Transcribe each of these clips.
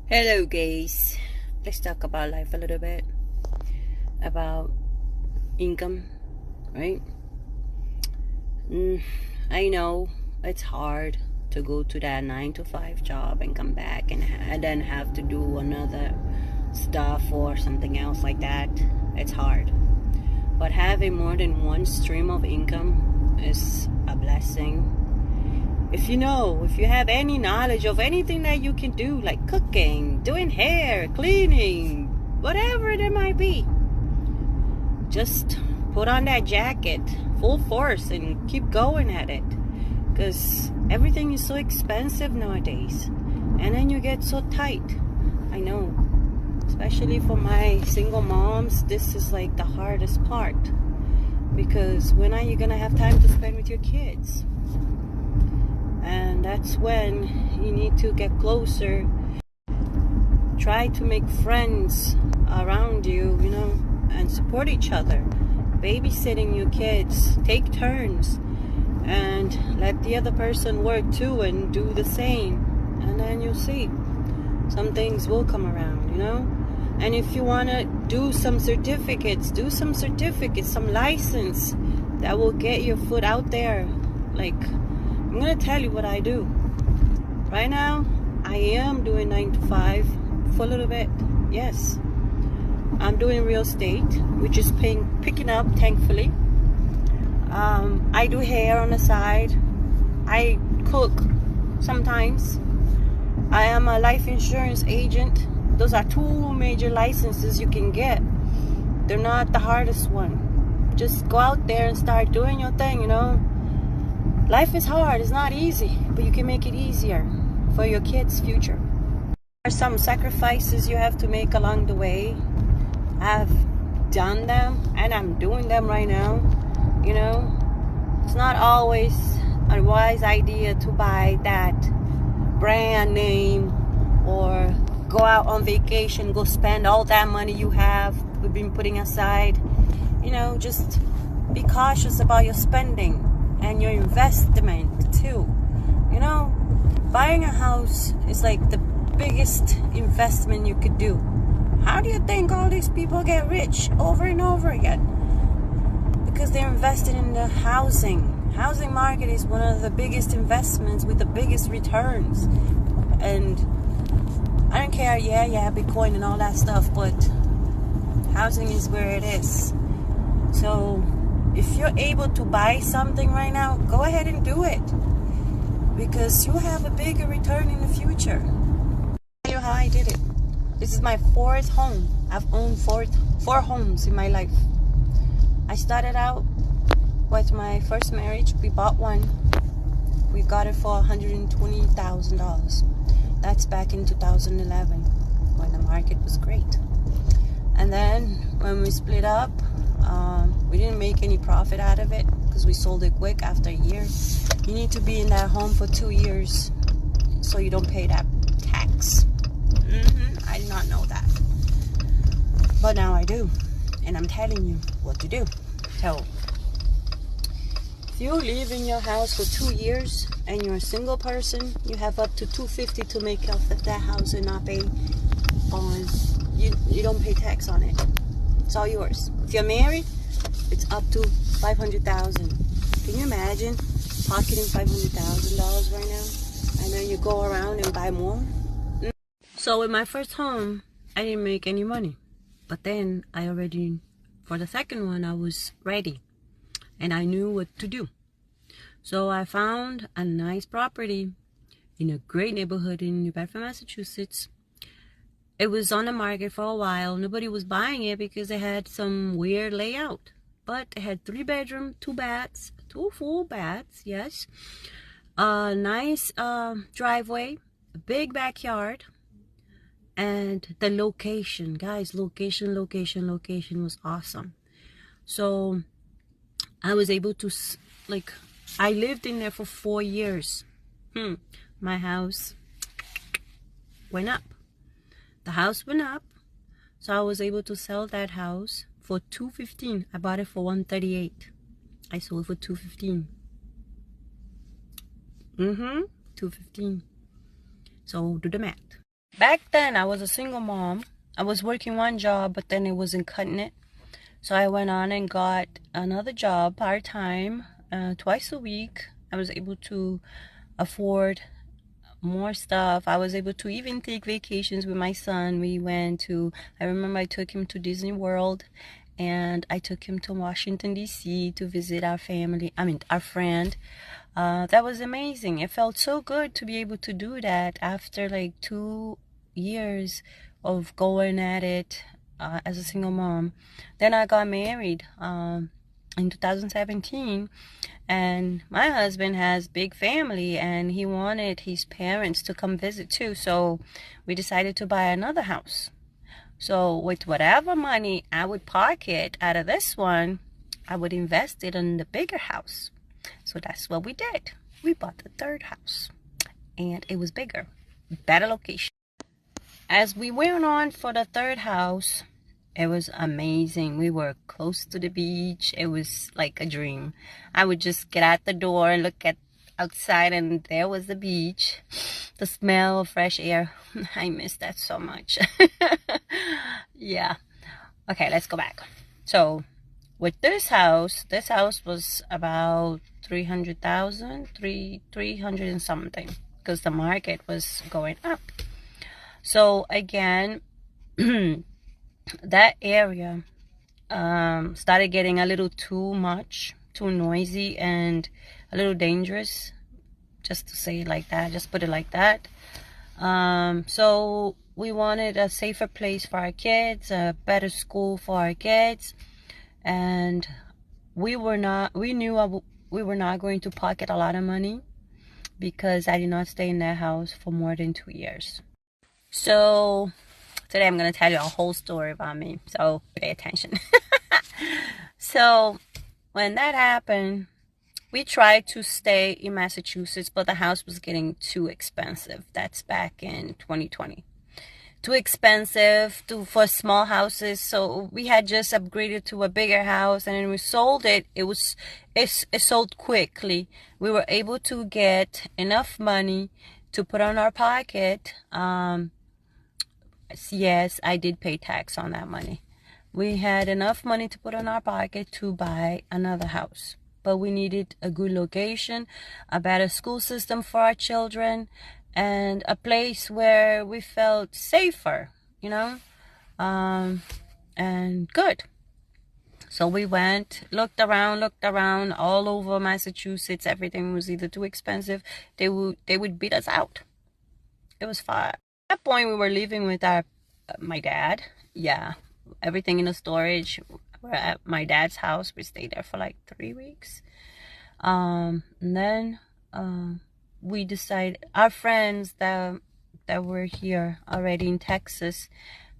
Hello guys, let's talk about life a little bit, about income, right? I know it's hard to go to that 9 to 5 job and come back and then have to do another stuff or something else like that. It's hard, but having more than one stream of income is a blessing. If you have any knowledge of anything that you can do, like cooking, doing hair, cleaning, whatever it might be, just put on that jacket full force and keep going at it, because everything is so expensive nowadays, and then you get so tight. I know, especially for my single moms, this is like the hardest part, because when are you gonna have time to spend with your kids? And that's when you need to get closer. Try to make friends around you, and support each other. Babysitting your kids. Take turns. And let the other person work too and do the same. And then you'll see. Some things will come around, And if you want to do some certificates, some license that will get your foot out there. Like, I'm gonna tell you what I do. Right now, I am doing 9 to 5 for a little bit. Yes, I'm doing real estate, which is picking up, thankfully. I do hair on the side. I cook sometimes. I am a life insurance agent. Those are two major licenses you can get. They're not the hardest one. Just go out there and start doing your thing, Life is hard, it's not easy, but you can make it easier for your kids' future. There are some sacrifices you have to make along the way. I've done them and I'm doing them right now. It's not always a wise idea to buy that brand name or go out on vacation, go spend all that money you have been putting aside. Just be cautious about your spending and your investment too. Buying a house is like the biggest investment you could do. How do you think all these people get rich over and over again? Because they're invested in the housing market is one of the biggest investments with the biggest returns. And I don't care, you have Bitcoin and all that stuff, but housing is where it is. So if you're able to buy something right now, go ahead and do it, because you have a bigger return in the future. I'll tell you how I did it. This is my fourth home. I've owned four homes in my life. I started out with my first marriage. We bought one. We got it for $120,000. That's back in 2011 when the market was great. And then when we split up, we didn't make any profit out of it because we sold it quick after a year. You need to be in that home for 2 years so you don't pay that tax. I did not know that, but now I do, and I'm telling you what to do. So if you live in your house for 2 years and you're a single person, you have up to $250 to make off of that house and not pay on. You don't pay tax on it. It's all yours. If you're married, it's up to $500,000. Can you imagine pocketing $500,000 right now? And then you go around and buy more? So with my first home, I didn't make any money. But then for the second one, I was ready. And I knew what to do. So I found a nice property in a great neighborhood in New Bedford, Massachusetts. It was on the market for a while. Nobody was buying it because it had some weird layout. But it had 3 bedrooms, 2 baths, 2 full baths, yes. A nice driveway, a big backyard. And the location, guys, location was awesome. So I was able to, I lived in there for 4 years. My house went up. The house went up, so I was able to sell that house for $215. I bought it for $138. I sold it for $215. $215. So do the math. back then I was a single mom. I was working one job, but then it wasn't cutting it. So I went on and got another job part-time, twice a week. I was able to afford more stuff. I was able to even take vacations with my son. I remember I took him to Disney World, and I took him to Washington, D.C. to visit our family, our friend. That was amazing. It felt so good to be able to do that after like 2 years of going at it as a single mom. Then I got married in 2017, and my husband has big family, and he wanted his parents to come visit too. So we decided to buy another house. So with whatever money I would pocket out of this one, I would invest it in the bigger house. So that's what we did. We bought the third house, and it was bigger, better location. As we went on for the third house, it was amazing. We were close to the beach. It was like a dream. I would just get out the door and look at outside, and there was the beach. The smell of fresh air. I miss that so much. Yeah. Okay, let's go back. So with this house was about 300,000, 300 and something, because the market was going up. So again, that area started getting a little too much, too noisy, and a little dangerous, just to say it like that, just put it like that. So we wanted a safer place for our kids, a better school for our kids, and we knew we were not going to pocket a lot of money, because I did not stay in that house for more than 2 years. So today I'm going to tell you a whole story about me, so pay attention. So when that happened, we tried to stay in Massachusetts, but the house was getting too expensive. That's back in 2020. Too expensive for small houses, so we had just upgraded to a bigger house, and then we sold it. It sold quickly. We were able to get enough money to put on our pocket. Yes, I did pay tax on that money. We had enough money to put on our pocket to buy another house, but we needed a good location, a better school system for our children, and a place where we felt safer, and good. So we went, looked around all over Massachusetts. Everything was either too expensive. They would beat us out. It was far. At that point, we were living with my dad. Yeah, everything in the storage. We're at my dad's house. We stayed there for like 3 weeks. And then we decided, our friends that were here already in Texas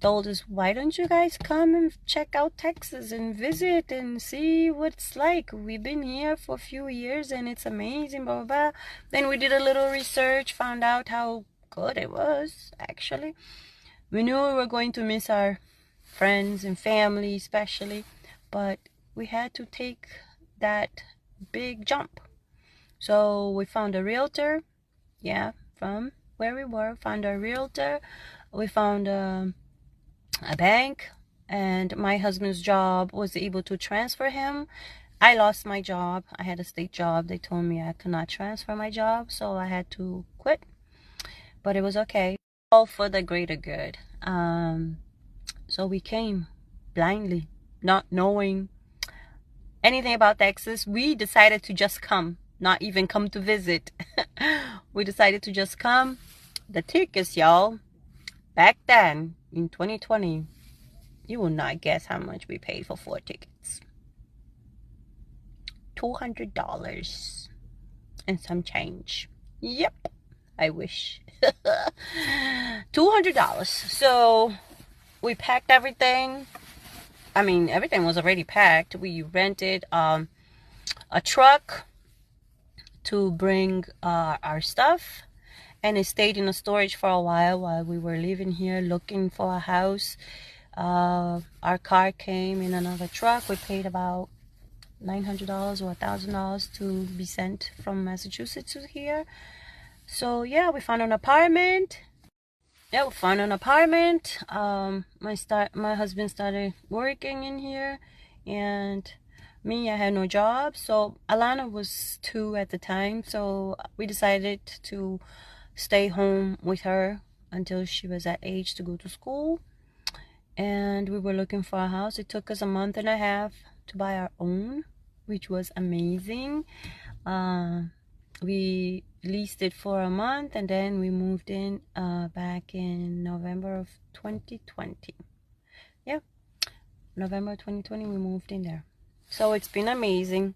told us, why don't you guys come and check out Texas and visit and see what it's like? We've been here for a few years and it's amazing, blah, blah, blah. Then we did a little research, found out how good it was, actually. We knew we were going to miss our friends and family especially, but we had to take that big jump. So we found a realtor, from where we were, found a realtor. We found a bank, and my husband's job was able to transfer him. I lost my job. I had a state job. They told me I could not transfer my job, so I had to quit. But it was okay, all for the greater good. So we came blindly, not knowing anything about Texas. We decided to just come, not even come to visit. We decided to just come. The tickets, y'all, back then in 2020, you will not guess how much we paid for 4 tickets. $200 and some change. Yep, I wish. $200. So we packed everything. Everything was already packed. We rented a truck to bring our stuff, and it stayed in the storage for a while we were living here looking for a house. Our car came in another truck. We paid about $900 or $1,000 to be sent from Massachusetts to here. So yeah, we found an apartment. yeah, we found an apartment. My husband started working in here, and me, I had no job. So Alana was 2 at the time, so we decided to stay home with her until she was at age to go to school. And we were looking for a house. It took us a month and a half to buy our own, which was amazing. We leased it for a month, and then we moved in back in November of 2020. Yeah, November 2020 we moved in there. So it's been amazing.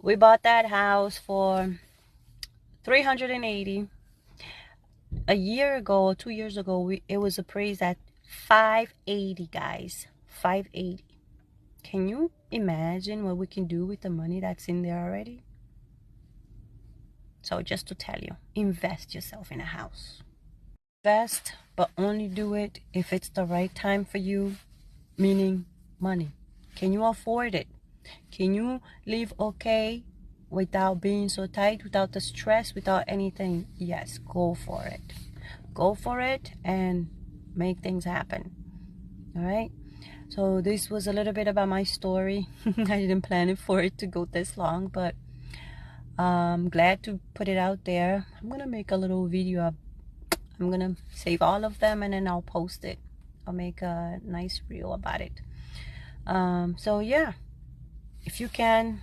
We bought that house for $380. A year ago, 2 years ago, it was appraised at $580, guys. $580. Can you imagine what we can do with the money that's in there already? So just to tell you, invest yourself in a house. Invest, but only do it if it's the right time for you, meaning money. Can you afford it? Can you live okay without being so tight, without the stress, without anything? Yes, go for it. Go for it and make things happen. All right? So this was a little bit about my story. I didn't plan it for it to go this long, but I'm glad to put it out there. I'm gonna make a little video. I'm gonna save all of them and then I'll post it. I'll make a nice reel about it. So yeah, if you can,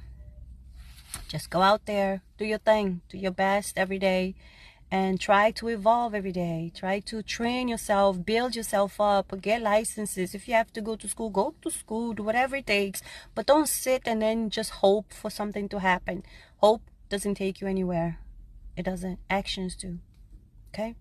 just go out there, do your thing, do your best every day, and try to evolve every day. Try to train yourself, build yourself up, get licenses. If you have to go to school, go to school, do whatever it takes, but don't sit and then just hope for something to happen. Hope doesn't take you anywhere. It doesn't. Actions do. Okay?